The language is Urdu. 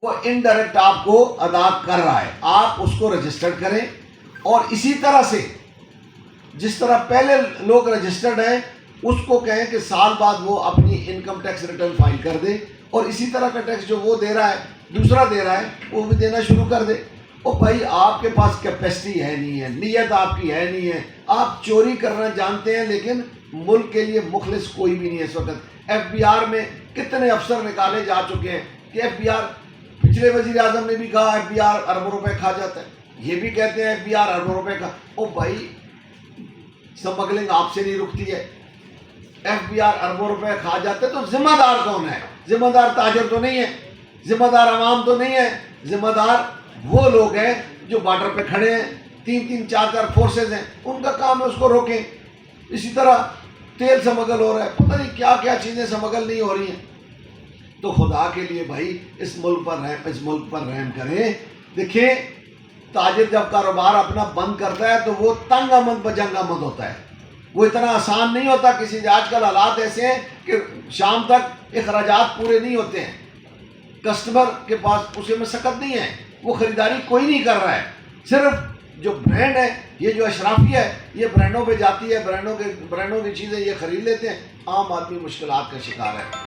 وہ انڈائریکٹ آپ کو ادا کر رہا ہے. آپ اس کو رجسٹرڈ کریں اور اسی طرح سے جس طرح پہلے لوگ رجسٹرڈ ہیں اس کو کہیں کہ سال بعد وہ اپنی انکم ٹیکس ریٹرن فائل کر دے، اور اسی طرح کا ٹیکس جو وہ دے رہا ہے دوسرا دے رہا ہے وہ بھی دینا شروع کر دے. او بھائی آپ کے پاس کیپیسٹی ہے نہیں ہے، نیت آپ کی ہے نہیں ہے، آپ چوری کرنا جانتے ہیں لیکن ملک کے لیے مخلص کوئی بھی نہیں ہے. اس وقت ایف بی آر میں کتنے افسر نکالے جا چکے ہیں کہ ایف بی آر، پچھلے وزیر اعظم نے بھی کہا ایف بی آر اربوں روپے کھا جاتا ہے، یہ بھی کہتے ہیں ایف بی آر اربوں روپے کا. او بھائی سمگلنگ آپ سے نہیں رکتی ہے، ایف بی آر اربوں روپے کھا جاتے ہیں تو ذمہ دار کون ہے؟ ذمہ دار تاجر تو نہیں ہے، ذمہ دار عوام تو نہیں ہے، ذمہ دار وہ لوگ ہیں جو بارڈر پہ کھڑے ہیں، 3-4 فورسز ہیں، ان کا کام ہے اس کو روکیں. اسی طرح تیل سمگل ہو رہا ہے، پتہ نہیں کیا کیا چیزیں سمگل نہیں ہو رہی ہیں. تو خدا کے لیے بھائی اس ملک پر رحم کریں. دیکھیں تاجر جب کاروبار اپنا بند کرتا ہے تو وہ تنگ آمد بجنگ آمد ہوتا ہے، وہ اتنا آسان نہیں ہوتا کسی سے. آج کل حالات ایسے ہیں کہ شام تک اخراجات پورے نہیں ہوتے ہیں، کسٹمر کے پاس اسے میں سکت نہیں ہے، وہ خریداری کوئی نہیں کر رہا ہے. صرف جو برانڈ ہے، یہ جو اشرافیہ ہے، یہ برانڈوں پہ جاتی ہے، برانڈوں کی چیزیں یہ خرید لیتے ہیں. عام آدمی مشکلات کا شکار ہے.